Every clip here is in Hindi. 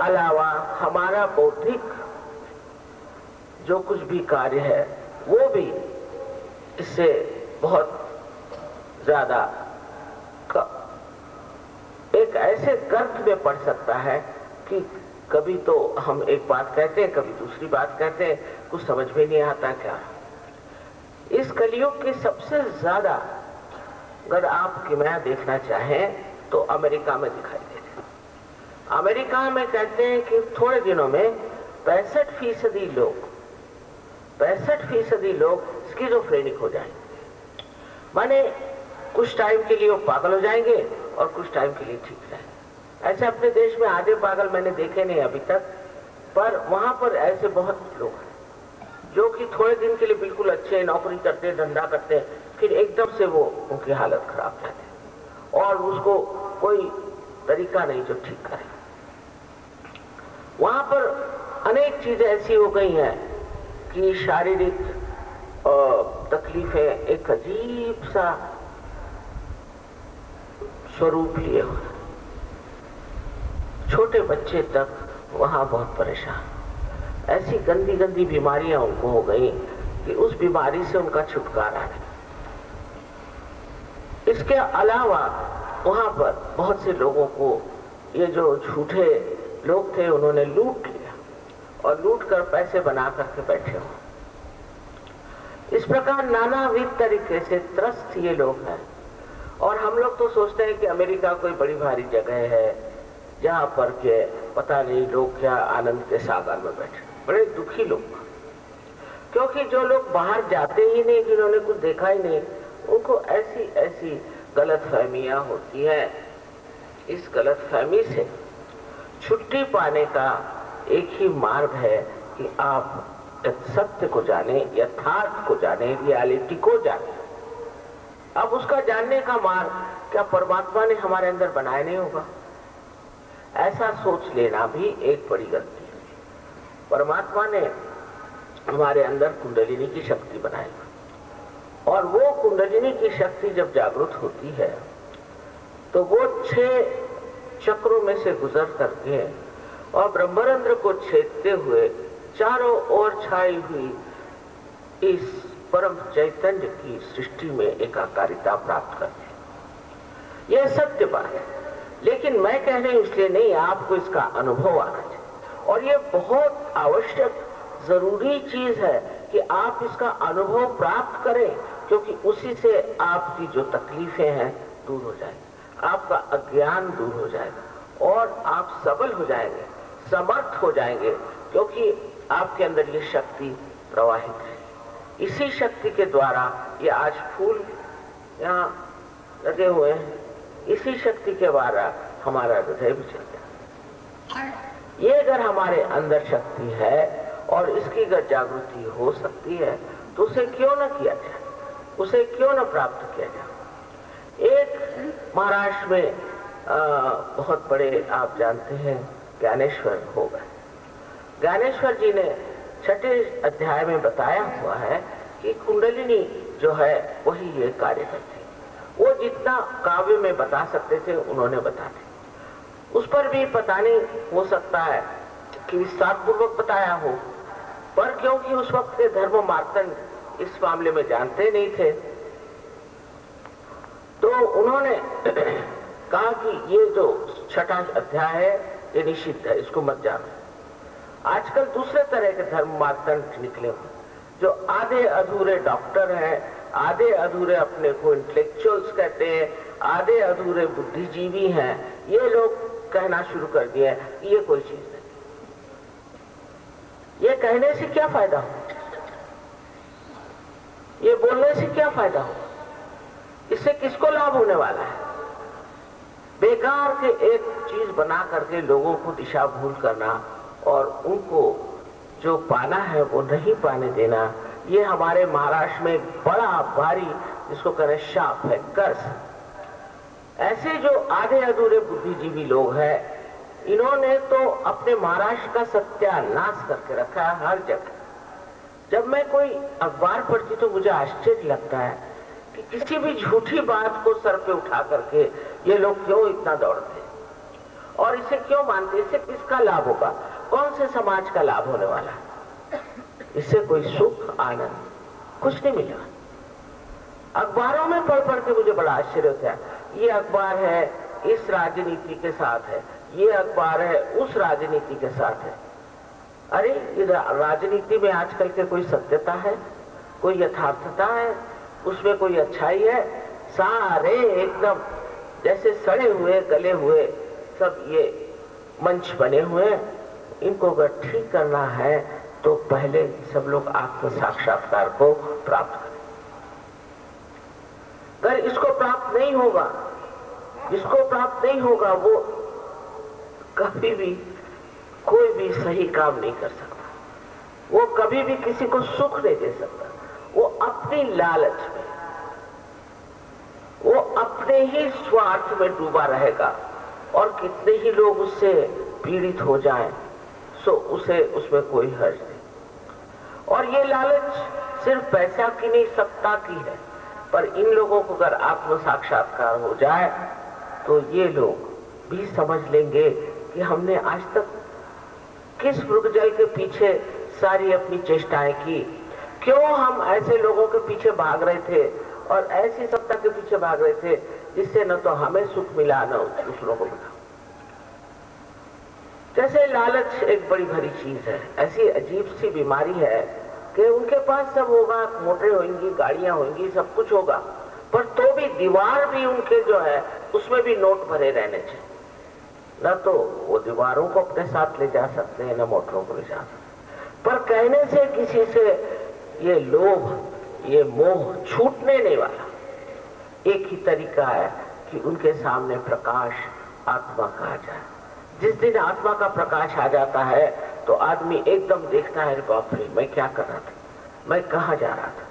अलावा हमारा बौद्धिक जो कुछ भी कार्य है वो भी इससे बहुत ज्यादा एक ऐसे गर्त में पड़ सकता है कि कभी तो हम एक बात कहते हैं, कभी दूसरी बात कहते हैं, कुछ समझ में नहीं आता क्या। इस कलयुग की सबसे ज्यादा अगर आप किमिया देखना चाहें तो अमेरिका में दिखाई देते हैं। अमेरिका में कहते हैं कि थोड़े दिनों में 65% लोग स्किज़ोफ्रेनिक हो जाएंगे। माने कुछ टाइम के लिए वो पागल हो जाएंगे और कुछ टाइम के लिए ठीक रहेंगे। ऐसे अपने देश में आधे पागल मैंने देखे नहीं अभी तक, पर वहां पर ऐसे बहुत लोग हैं जो कि थोड़े दिन के लिए बिल्कुल अच्छे नौकरी करते, धंधा करते, फिर एकदम से वो उनकी हालत खराब जाती है और उसको कोई तरीका नहीं जो ठीक करे। वहां पर अनेक चीजें ऐसी हो गई हैं कि शारीरिक तकलीफें एक अजीब सा स्वरूप लिए हुए, छोटे बच्चे तक वहां बहुत परेशान। ऐसी गंदी गंदी बीमारियां उनको हो गई कि उस बीमारी से उनका छुटकारा नहीं। इसके अलावा वहां पर बहुत से लोगों को ये जो झूठे लोग थे उन्होंने लूट लिया और लूट कर पैसे बना करके बैठे हो। इस प्रकार नानाविध तरीके से त्रस्त ये लोग हैं। और हम लोग तो सोचते हैं कि अमेरिका कोई बड़ी भारी जगह है जहां पर के पता नहीं लोग क्या आनंद के सागर में बैठे, बड़े दुखी लोग। क्योंकि जो लोग बाहर जाते ही नहीं, जिन्होंने कुछ देखा ही नहीं, उनको ऐसी ऐसी गलतफहमियां होती हैं। इस गलतफहमी से छुट्टी पाने का एक ही मार्ग है कि आप सत्य को जाने, यथार्थ को जाने, रियलिटी को जाने। अब उसका जानने का मार्ग क्या परमात्मा ने हमारे अंदर बनाया नहीं होगा? ऐसा सोच लेना भी एक बड़ी गलती है। परमात्मा ने हमारे अंदर कुंडलिनी की शक्ति बनाई और वो कुंडलिनी की शक्ति जब जागृत होती है तो वो 6 चक्रों में से गुजर करके और ब्रह्मरंध्र को छेदते हुए चारों ओर छाई हुई इस परम चैतन्य की सृष्टि में एकाकारिता प्राप्त करते हैं। यह सत्य बात है, लेकिन मैं कह रही हूं इसलिए नहीं, आपको इसका अनुभव आना चाहिए। और ये बहुत आवश्यक जरूरी चीज है कि आप इसका अनुभव प्राप्त करें, क्योंकि उसी से आपकी जो तकलीफें हैं दूर हो जाएंगी, आपका अज्ञान दूर हो जाएगा और आप सबल हो जाएंगे, समर्थ हो जाएंगे, क्योंकि आपके अंदर ये शक्ति प्रवाहित है। इसी शक्ति के द्वारा ये आज फूल यहाँ लगे हुए हैं, इसी शक्ति के द्वारा हमारा हृदय भी चल गया। ये अगर हमारे अंदर शक्ति है और इसकी अगर जागृति हो सकती है तो उसे क्यों न किया जाए, उसे क्यों न प्राप्त किया जाए। एक महाराष्ट्र में बहुत बड़े आप जानते हैं ज्ञानेश्वर हो गए। ज्ञानेश्वर जी ने 6ठे अध्याय में बताया हुआ है कि कुंडलिनी जो है वही ये कार्य करती है। वो जितना काव्य में बता सकते थे उन्होंने बता दिया। उस पर भी पता नहीं हो सकता है कि विस्तार पूर्वक बताया हो, पर क्योंकि उस वक्त के धर्म मार्तंड इस मामले में जानते नहीं थे तो उन्होंने कहा कि ये जो 6ठा अध्याय है ये निषिद्ध है, इसको मत जानो। आजकल दूसरे तरह के धर्म मार्तंड निकले हुए जो आधे अधूरे डॉक्टर हैं, आधे अधूरे अपने को इंटेलेक्चुअल्स कहते हैं, आधे अधूरे बुद्धिजीवी हैं। ये लोग कहना शुरू कर दिए कि ये कोई चीज नहीं। ये कहने से क्या फायदा हो, ये बोलने से क्या फायदा हो, इससे किसको लाभ होने वाला है? बेकार के एक चीज बना करके लोगों को दिशा भूल करना और उनको जो पाना है वो नहीं पाने देना, ये हमारे महाराष्ट्र में बड़ा भारी जिसको कहें शाप है, कर्ज। ऐसे जो आधे अधूरे बुद्धिजीवी लोग हैं इन्होंने तो अपने महाराष्ट्र का सत्यानाश करके रखा है हर जगह। जब मैं कोई अखबार पढ़ती तो मुझे आश्चर्य लगता है कि किसी भी झूठी बात को सर पे उठा करके ये लोग क्यों इतना दौड़ते हैं। और इसे क्यों मानते? इससे किसका लाभ होगा? कौन से समाज का लाभ होने वाला है? इससे कोई सुख आनंद कुछ नहीं मिला। अखबारों में पढ़ पढ़ के मुझे बड़ा आश्चर्य होता है, ये अखबार है इस राजनीति के साथ है, ये अखबार है उस राजनीति के साथ है। अरे ये राजनीति में आजकल के कोई सत्यता है, कोई यथार्थता है, उसमें कोई अच्छाई है? सारे एकदम जैसे सड़े हुए गले हुए सब ये मंच बने हुए हैं। इनको अगर ठीक करना है तो पहले सब लोग आत्म साक्षात्कार को प्राप्त करें। अगर इसको प्राप्त नहीं होगा, जिसको प्राप्त नहीं होगा वो कभी भी कोई भी सही काम नहीं कर सकता, वो कभी भी किसी को सुख नहीं दे सकता। वो अपनी लालच में, वो अपने ही स्वार्थ में डूबा रहेगा और कितने ही लोग उससे पीड़ित हो जाएं सो उसे उसमें कोई हर्ज नहीं। और ये लालच सिर्फ पैसा की नहीं, सत्ता की है। पर इन लोगों को अगर आत्म साक्षात्कार हो जाए तो ये लोग भी समझ लेंगे कि हमने आज तक किस मृगजल के पीछे सारी अपनी चेष्टाएं की, क्यों हम ऐसे लोगों के पीछे भाग रहे थे और ऐसी सत्ता के पीछे भाग रहे थे जिससे न तो हमें सुख मिला न दूसरों को मिला। जैसे लालच एक बड़ी भरी चीज है, ऐसी अजीब सी बीमारी है कि उनके पास सब होगा, मोटरें होंगी, गाड़ियां होंगी, सब कुछ होगा, पर तो भी दीवार भी उनके जो है उसमें भी नोट भरे रहने चाहिए। न तो वो दीवारों को अपने साथ ले जा सकते हैं, न मोटरों को ले जा सकते। पर कहने से किसी से ये लोभ, ये मोह छूटने नहीं वाला। एक ही तरीका है कि उनके सामने प्रकाश आत्मा का आ जाए। जिस दिन आत्मा का प्रकाश आ जाता है तो आदमी एकदम देखता है, बाप रे मैं क्या कर रहा था, मैं कहाँ जा रहा था,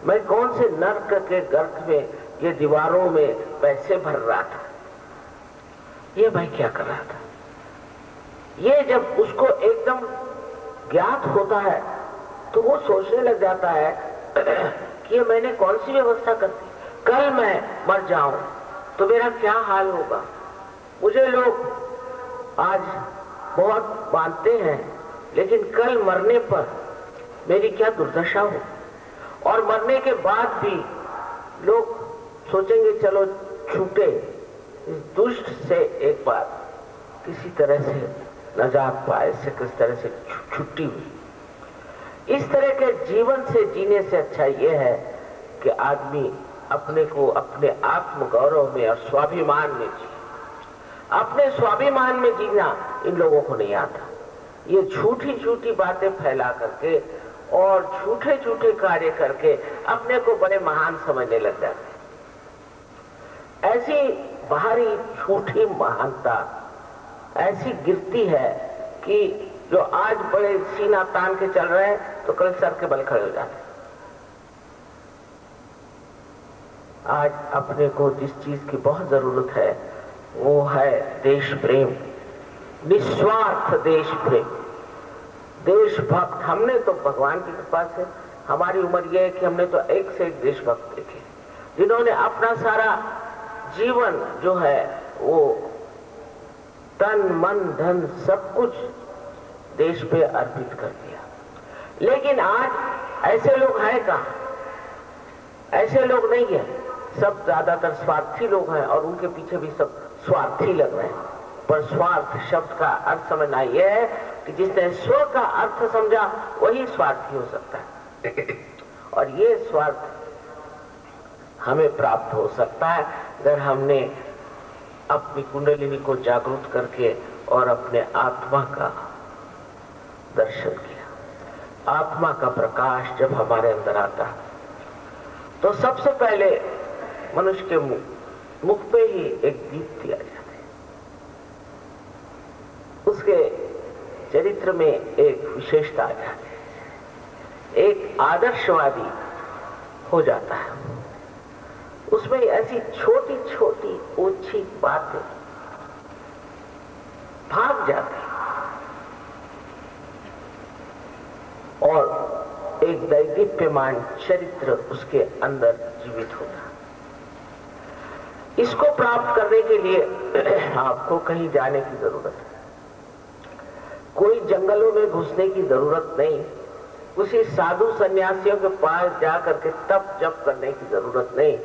मैं कौन से नर्क के गर्त में ये दीवारों में पैसे भर रहा था, ये मैं क्या कर रहा था। ये जब उसको एकदम ज्ञात होता है तो वो सोचने लग जाता है कि ये मैंने कौन सी व्यवस्था कर दी, कल मैं मर जाऊं तो मेरा क्या हाल होगा। मुझे लोग आज बहुत मानते हैं, लेकिन कल मरने पर मेरी क्या दुर्दशा हो। और मरने के बाद भी लोग सोचेंगे चलो छूटे, इस दुष्ट से एक बार किसी तरह से नजात पाए, से किस तरह से छुट्टी हुई। इस तरह के जीवन से जीने से अच्छा यह है कि आदमी अपने को अपने आत्म गौरव में और स्वाभिमान में जिए। अपने स्वाभिमान में जीना इन लोगों को नहीं आता। ये झूठी झूठी बातें फैला करके और झूठे झूठे कार्य करके अपने को बड़े महान समझने लग जाते। ऐसी बाहरी झूठी महानता ऐसी गिरती है कि जो आज बड़े सीना तान के चल रहे हैं तो कल सर के बल खड़े हो जाते। आज अपने को जिस चीज की बहुत जरूरत है वो है देश प्रेम, निस्वार्थ देश प्रेम, देशभक्त। हमने तो भगवान की कृपा से हमारी उम्र यह है कि हमने तो एक से एक देशभक्त देखे, जिन्होंने अपना सारा जीवन जो है वो तन मन धन सब कुछ देश पे अर्पित कर दिया। लेकिन आज ऐसे लोग हैं कहाँ? ऐसे लोग नहीं है, सब ज्यादातर स्वार्थी लोग हैं और उनके पीछे भी सब स्वार्थी लग रहे हैं। पर स्वार्थ शब्द का अर्थ समझना यह है कि जिसने स्व का अर्थ समझा वही स्वार्थी हो सकता है। और ये स्वार्थ हमें प्राप्त हो सकता है अगर हमने अपनी कुंडलिनी को जागरूक करके और अपने आत्मा का दर्शन किया। आत्मा का प्रकाश जब हमारे अंदर आता है तो सबसे पहले मनुष्य के मुख पे ही एक दीप दिया जाता है, उसके चरित्र में एक विशेषता आ जाती है, एक आदर्शवादी हो जाता है। उसमें ऐसी छोटी छोटी ओछी बातें भाग जाती और एक दैदीप्यमान चरित्र उसके अंदर जीवित होता। इसको प्राप्त करने के लिए आपको कहीं जाने की जरूरत है, कोई जंगलों में घुसने की जरूरत नहीं, किसी साधु सन्यासियों के पास जाकर के तप जप करने की जरूरत नहीं।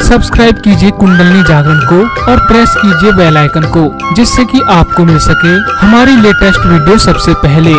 सब्सक्राइब कीजिए कुंडलिनी जागरण को और प्रेस कीजिए बेल आइकन को, जिससे कि आपको मिल सके हमारी लेटेस्ट वीडियो सबसे पहले।